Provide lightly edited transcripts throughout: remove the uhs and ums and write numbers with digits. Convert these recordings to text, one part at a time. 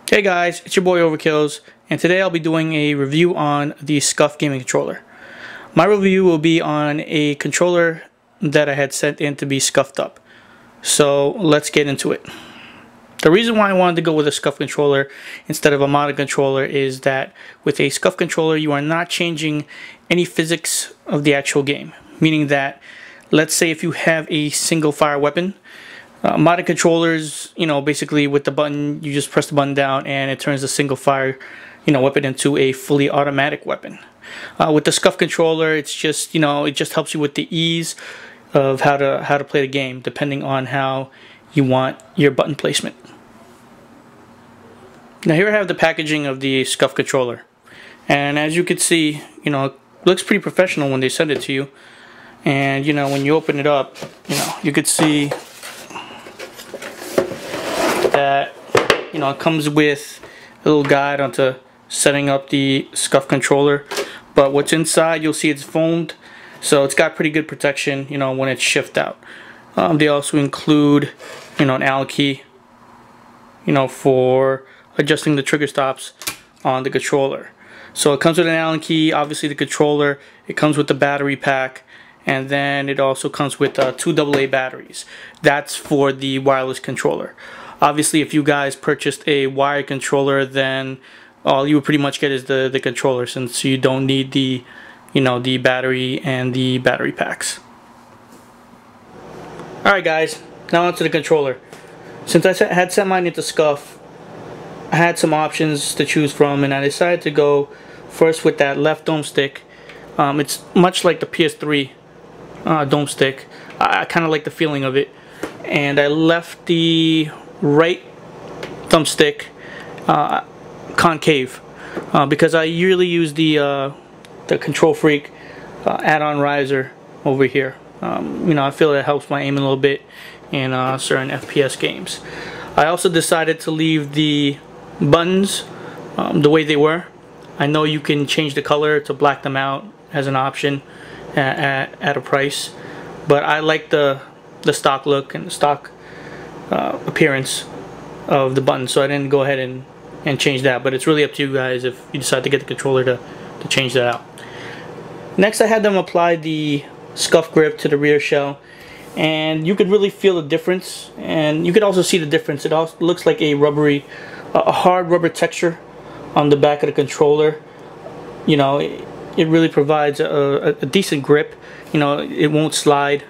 Hey guys, it's your boy Overkills, and today I'll be doing a review on the Scuf Gaming controller. My review will be on a controller that I had sent in to be scuffed up. So let's get into it. The reason why I wanted to go with a Scuf controller instead of a modded controller is that with a Scuf controller you are not changing any physics of the actual game. Meaning that, let's say if you have a single fire weapon, modded controllers, basically with the button, you just press the button down and it turns the single fire, weapon into a fully automatic weapon. With the Scuf controller, it's just, it just helps you with the ease of how to play the game, depending on how you want your button placement. Now here I have the packaging of the Scuf controller, and as you can see, it looks pretty professional when they send it to you. And when you open it up, you could see that it comes with a little guide onto setting up the Scuf controller, but what's inside, you'll see it's foamed, so it's got pretty good protection when it's shipped out. They also include an Allen key for adjusting the trigger stops on the controller. So it comes with an Allen key, obviously the controller, it comes with the battery pack, and then it also comes with 2 AA batteries. That's for the wireless controller. Obviously, if you guys purchased a wired controller, then all you would pretty much get is the controller, since you don't need the the battery and the battery packs. Alright guys, now onto the controller. Since I had sent mine into Scuf, I had some options to choose from, and I decided to go first with that left dome stick. It's much like the PS3 dome stick. I kind of like the feeling of it, and I left the right thumbstick concave because I usually use the Control Freak add-on riser over here. I feel it helps my aim a little bit in certain FPS games. I also decided to leave the buttons the way they were. I know you can change the color to black them out as an option at a price, but I like the stock look and the stock appearance of the button, so I didn't go ahead and change that, but it's really up to you guys if you decide to get the controller to change that out. Next, I had them apply the Scuf grip to the rear shell, and you could really feel the difference, and you could also see the difference. It also looks like a hard rubber texture on the back of the controller. It really provides a decent grip. It won't slide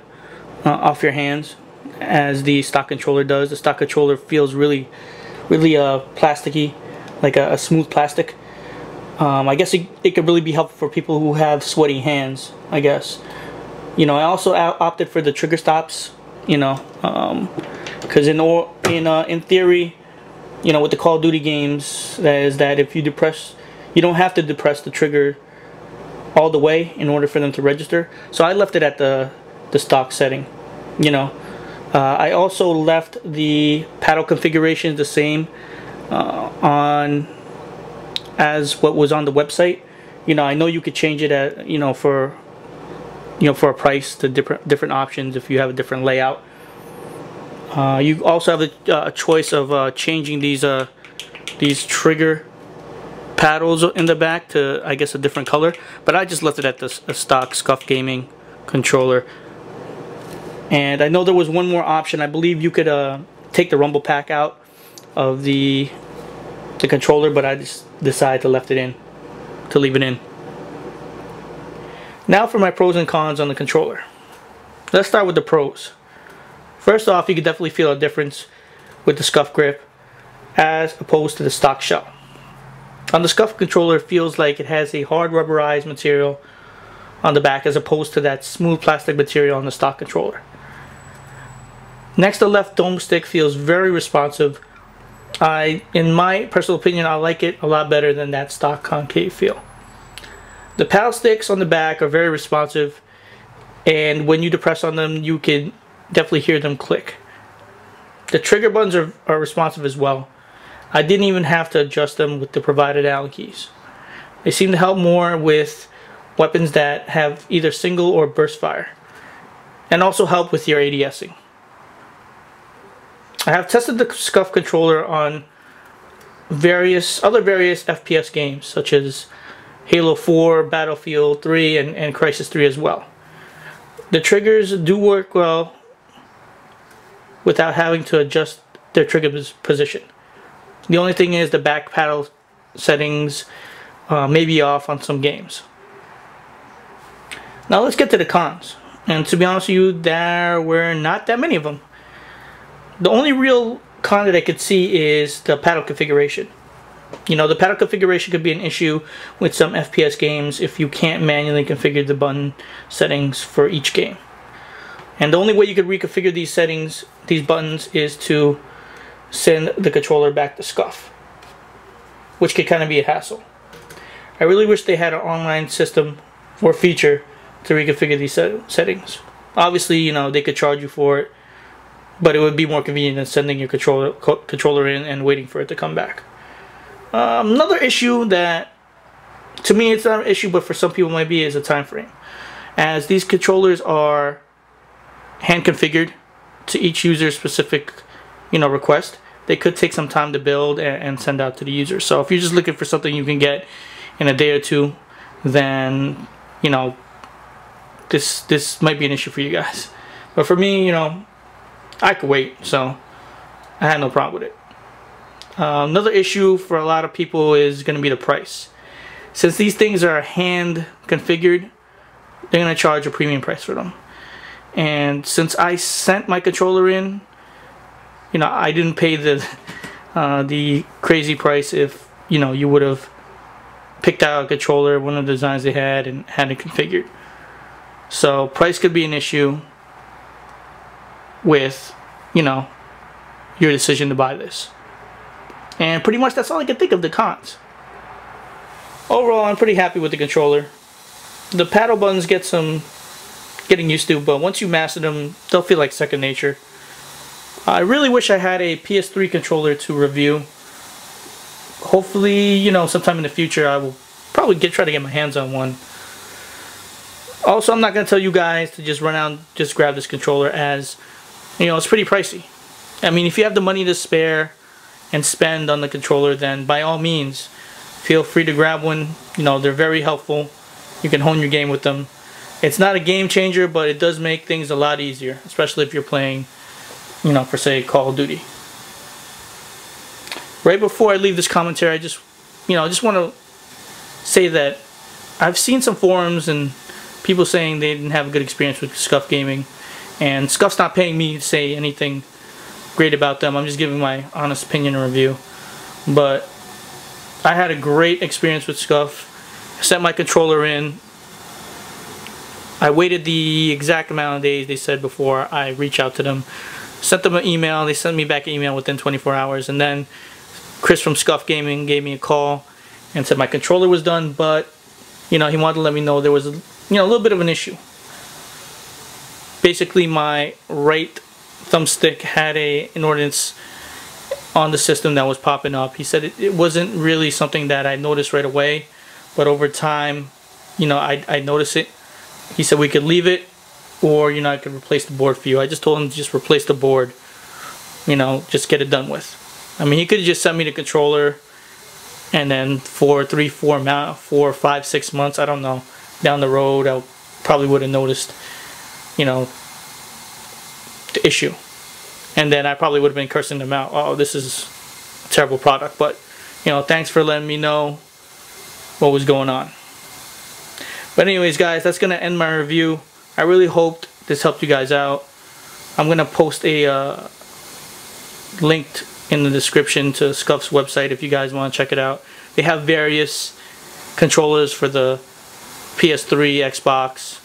off your hands as the stock controller does. The stock controller feels really plasticky, like a smooth plastic. I guess it could really be helpful for people who have sweaty hands, I guess. I also opted for the trigger stops, because in theory, with the Call of Duty games, that if you depress, you don't have to depress the trigger all the way in order for them to register. So I left it at the stock setting. I also left the paddle configurations the same as what was on the website. I know you could change it at for a price to different options if you have a different layout. You also have a choice of changing these trigger paddles in the back to, I guess, a different color, but I just left it at the stock Scuf Gaming controller. And I know there was one more option. I believe you could take the rumble pack out of the controller, but I just decided to leave it in. Now for my pros and cons on the controller. Let's start with the pros. First off, you can definitely feel a difference with the Scuf grip as opposed to the stock shell. On the Scuf controller, it feels like it has a hard rubberized material on the back as opposed to that smooth plastic material on the stock controller. Next, the left dome stick feels very responsive. In my personal opinion, I like it a lot better than that stock concave feel. The paddle sticks on the back are very responsive, and when you depress on them, you can definitely hear them click. The trigger buttons are responsive as well. I didn't even have to adjust them with the provided Allen keys. They seem to help more with weapons that have either single or burst fire, and also help with your ADSing. I have tested the Scuf controller on other various FPS games such as Halo 4, Battlefield 3, and Crysis 3 as well. The triggers do work well without having to adjust their trigger position. The only thing is the back paddle settings may be off on some games. Now let's get to the cons. And to be honest with you, there were not that many of them. The only real con that I could see is the paddle configuration. You know, the paddle configuration could be an issue with some FPS games if you can't manually configure the button settings for each game. And the only way you could reconfigure these settings, these buttons, is to send the controller back to Scuf, which could kind of be a hassle. I really wish they had an online system or feature to reconfigure these settings. Obviously, you know, they could charge you for it, but it would be more convenient than sending your controller in and waiting for it to come back. Another issue that, to me it's not an issue, but for some people might be, is a time frame. As these controllers are hand configured to each user's specific, you know, request, they could take some time to build and send out to the user. So if you're just looking for something you can get in a day or two, then, you know, this might be an issue for you guys. But for me, you know, I could wait, so I had no problem with it. Another issue for a lot of people is going to be the price. Since these things are hand configured, they're going to charge a premium price for them. And since I sent my controller in, you know, I didn't pay the crazy price if, you know, you would have picked out a controller, one of the designs they had, and had it configured. So price could be an issue with, you know, your decision to buy this. And pretty much that's all I can think of the cons. Overall, I'm pretty happy with the controller. The paddle buttons get some getting used to, but once you master them, they'll feel like second nature. I really wish I had a PS3 controller to review. Hopefully, you know, sometime in the future I will probably try to get my hands on one. Also, I'm not going to tell you guys to just run out and just grab this controller, as, you know, it's pretty pricey. I mean, if you have the money to spare and spend on the controller, then by all means feel free to grab one. You know, they're very helpful. You can hone your game with them. It's not a game changer, but it does make things a lot easier, especially if you're playing, you know, for say Call of Duty. Right before I leave this commentary, I just want to say that I've seen some forums and people saying they didn't have a good experience with Scuf Gaming, and Scuf's not paying me to say anything great about them. I'm just giving my honest opinion and review. But I had a great experience with Scuf. I sent my controller in. I waited the exact amount of days they said before I reach out to them. Sent them an email. They sent me back an email within 24 hours. And then Chris from Scuf Gaming gave me a call and said my controller was done, but, you know, he wanted to let me know there was a little bit of an issue. Basically, my right thumbstick had an ordnance on the system that was popping up. He said it wasn't really something that I noticed right away, but over time, you know, I noticed it. He said we could leave it, or, you know, I could replace the board for you. I just told him to just replace the board, you know, just get it done with. I mean, he could have just sent me the controller, and then for 3, 4, 5, 6 months, I don't know, down the road, I probably would have noticed, you know, the issue. And then I probably would have been cursing them out. Oh, this is a terrible product. But, you know, thanks for letting me know what was going on. But anyways, guys, that's going to end my review. I really hoped this helped you guys out. I'm going to post a link in the description to Scuf's website if you guys want to check it out. They have various controllers for the PS3, Xbox,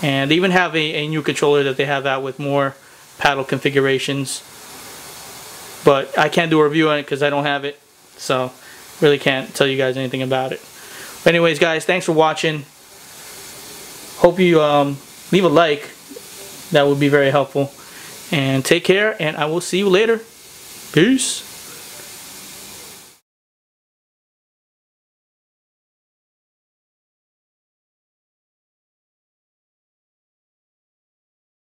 and they even have a new controller that they have out with more paddle configurations. But I can't do a review on it because I don't have it, so really can't tell you guys anything about it. But anyways, guys, thanks for watching. Hope you leave a like. That would be very helpful. And take care, and I will see you later. Peace.